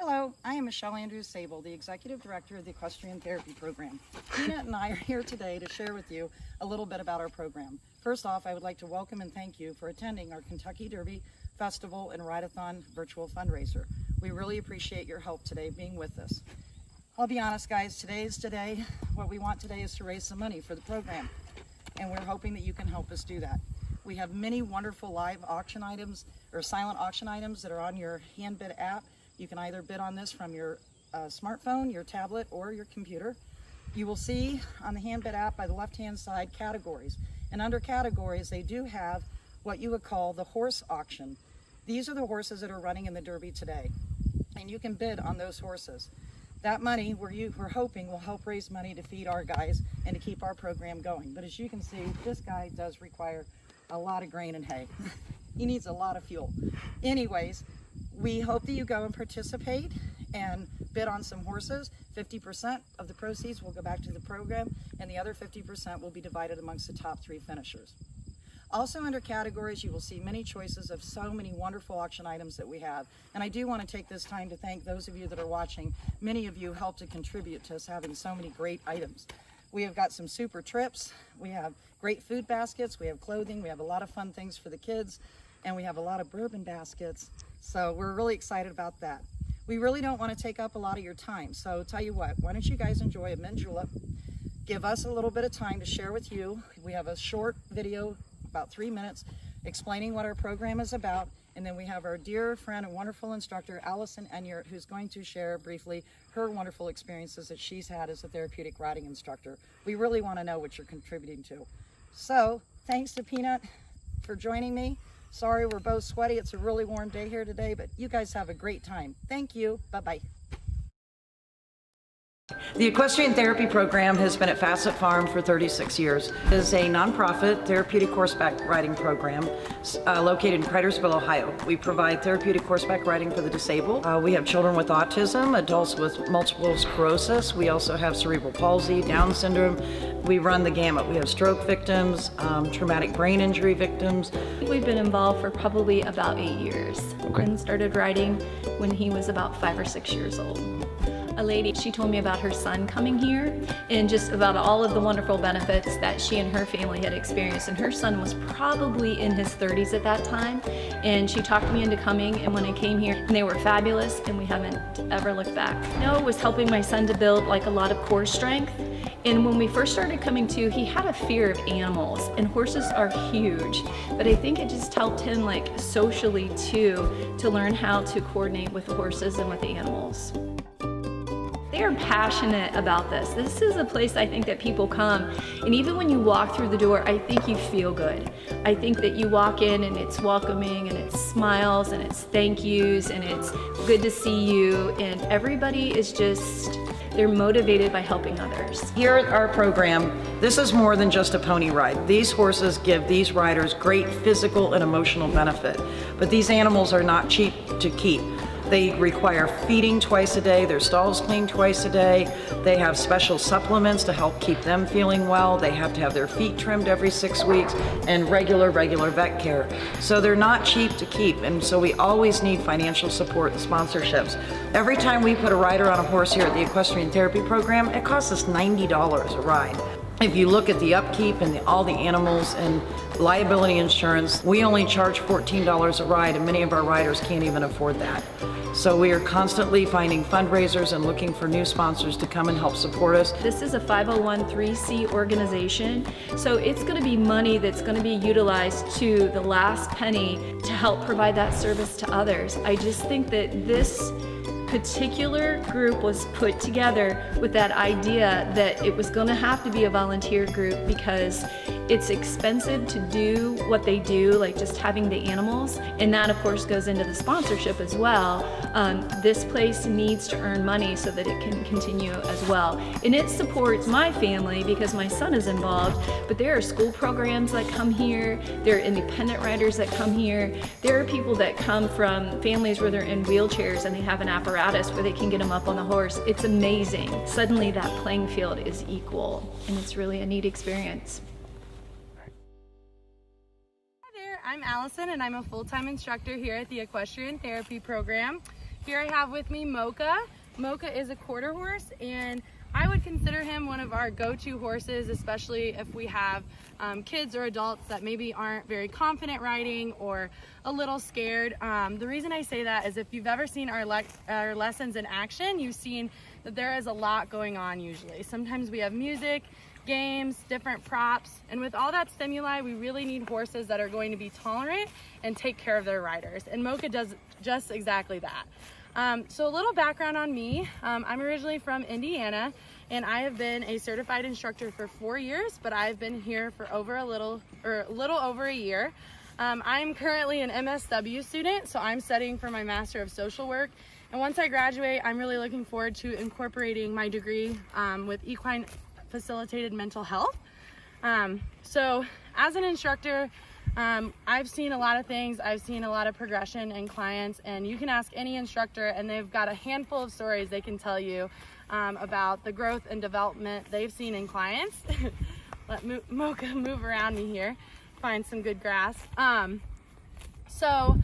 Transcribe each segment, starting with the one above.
Hello, I am Michelle Andrews Sable, the Executive Director of the Equestrian Therapy Program. Peanut and I are here today to share with you a little bit about our program. First off, I would like to welcome and thank you for attending our Kentucky Derby Festival and Ride-a-thon virtual fundraiser. We really appreciate your help today being with us. I'll be honest guys, today. What we want today is to raise some money for the program, and we're hoping that you can help us do that. We have many wonderful live auction items or silent auction items that are on your hand bid app. You can either bid on this from your smartphone, your tablet, or your computer. You will see on the hand bid app by the left-hand side categories. And under categories, they do have what you would call the horse auction. These are the horses that are running in the Derby today. And you can bid on those horses. That money, we're hoping, will help raise money to feed our guys and to keep our program going. But as you can see, this guy does require a lot of grain and hay. He needs a lot of fuel. Anyways, we hope that you go and participate and bid on some horses. 50% of the proceeds will go back to the program, and the other 50% will be divided amongst the top 3 finishers. Also under categories, you will see many choices of so many wonderful auction items that we have. And I do want to take this time to thank those of you that are watching. Many of you helped to contribute to us having so many great items. We have got some super trips, we have great food baskets, we have clothing, we have a lot of fun things for the kids, and we have a lot of bourbon baskets. So we're really excited about that. We really don't want to take up a lot of your time. So tell you what, why don't you guys enjoy a mint julep? Give us a little bit of time to share with you. We have a short video, about 3 minutes, explaining what our program is about. And then we have our dear friend and wonderful instructor, Allison Enyart, who's going to share briefly her wonderful experiences that she's had as a therapeutic riding instructor. We really want to know what you're contributing to. So thanks to Peanut for joining me. Sorry we're both sweaty. It's a really warm day here today, but you guys have a great time. Thank you. Bye-bye. The Equestrian Therapy Program has been at Facet Farm for 36 years. It is a nonprofit therapeutic horseback riding program located in Cridersville, Ohio. We provide therapeutic horseback riding for the disabled. We have children with autism, adults with multiple sclerosis. We also have cerebral palsy, Down syndrome. We run the gamut. We have stroke victims, traumatic brain injury victims. We've been involved for probably about 8 years. Okay. And started riding when he was about 5 or 6 years old. A lady, she told me about her son coming here and just about all of the wonderful benefits that she and her family had experienced. And her son was probably in his 30s at that time. And she talked me into coming, and when I came here, and they were fabulous, and we haven't ever looked back. Noah was helping my son to build like a lot of core strength. And when we first started coming to, he had a fear of animals, and horses are huge. But I think it just helped him like socially too, to learn how to coordinate with the horses and with the animals. They are passionate about this. This is a place I think that people come, and even when you walk through the door, I think you feel good. I think that you walk in and it's welcoming and it's smiles and it's thank yous and it's good to see you, and everybody is just, they're motivated by helping others. Here at our program, this is more than just a pony ride. These horses give these riders great physical and emotional benefit, but these animals are not cheap to keep. They require feeding twice a day, their stalls cleaned twice a day, they have special supplements to help keep them feeling well, they have to have their feet trimmed every 6 weeks, and regular vet care. So they're not cheap to keep, and so we always need financial support and sponsorships. Every time we put a rider on a horse here at the Equestrian Therapy Program, it costs us $90 a ride. If you look at the upkeep and all the animals and liability insurance, we only charge $14 a ride, and many of our riders can't even afford that. So we are constantly finding fundraisers and looking for new sponsors to come and help support us. This is a 501(c) organization, so it's going to be money that's going to be utilized to the last penny to help provide that service to others. I just think that this particular group was put together with that idea that it was going to have to be a volunteer group because it's expensive to do what they do, like just having the animals, and that of course goes into the sponsorship as well. This place needs to earn money so that it can continue as well. And it supports my family because my son is involved, but there are school programs that come here, there are independent riders that come here, there are people that come from families where they're in wheelchairs and they have an apparatus where they can get them up on the horse. It's amazing. Suddenly that playing field is equal, and it's really a neat experience. I'm Allison, and I'm a full-time instructor here at the Equestrian Therapy Program. Here I have with me Mocha. Mocha is a quarter horse, and I would consider him one of our go-to horses, especially if we have kids or adults that maybe aren't very confident riding or a little scared. The reason I say that is if you've ever seen our lessons in action, you've seen that there is a lot going on usually. Sometimes we have music, games, different props, and with all that stimuli, we really need horses that are going to be tolerant and take care of their riders, and Mocha does just exactly that. So a little background on me. I'm originally from Indiana, and I have been a certified instructor for 4 years, but I've been here for a little over a year. I'm currently an MSW student, so I'm studying for my Master of Social Work. And once I graduate, I'm really looking forward to incorporating my degree with equine facilitated mental health. So as an instructor, I've seen a lot of things. I've seen a lot of progression in clients, and you can ask any instructor and they've got a handful of stories they can tell you about the growth and development they've seen in clients. Let Mocha move around me here, find some good grass. So,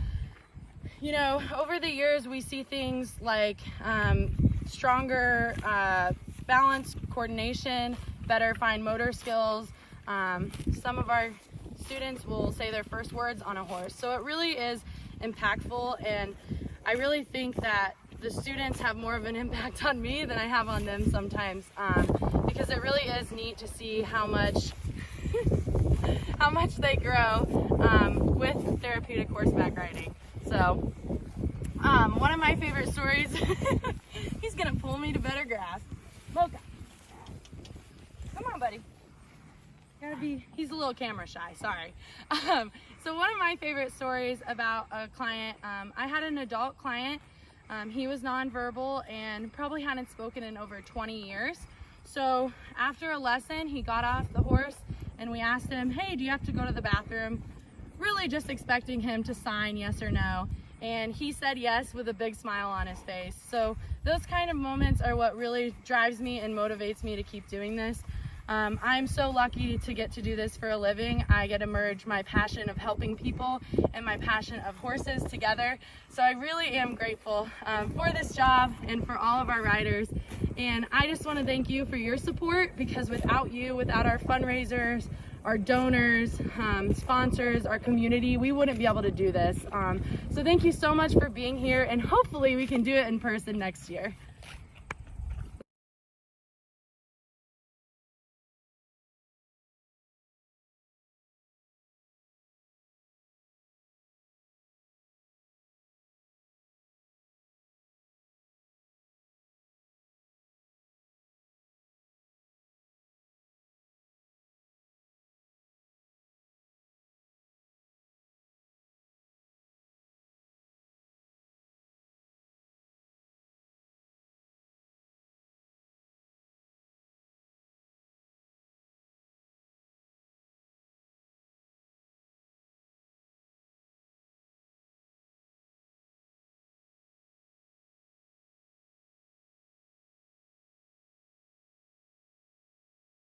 you know, over the years we see things like stronger balance, coordination, better fine motor skills. Some of our students will say their first words on a horse. So it really is impactful, and I really think that the students have more of an impact on me than I have on them sometimes, because it really is neat to see how much they grow with therapeutic horseback riding. So one of my favorite stories, he's gonna pull me to better grass. Mocha, come on, buddy. He's a little camera shy, sorry. So one of my favorite stories about a client, I had an adult client. He was nonverbal and probably hadn't spoken in over 20 years. So after a lesson, he got off the horse and we asked him, hey, do you have to go to the bathroom? Really just expecting him to sign yes or no. And he said yes with a big smile on his face. So those kind of moments are what really drives me and motivates me to keep doing this. I'm so lucky to get to do this for a living. I get to merge my passion of helping people and my passion of horses together. So I really am grateful for this job and for all of our riders. And I just want to thank you for your support, because without you, without our fundraisers, our donors, sponsors, our community, we wouldn't be able to do this. So thank you so much for being here, and hopefully we can do it in person next year.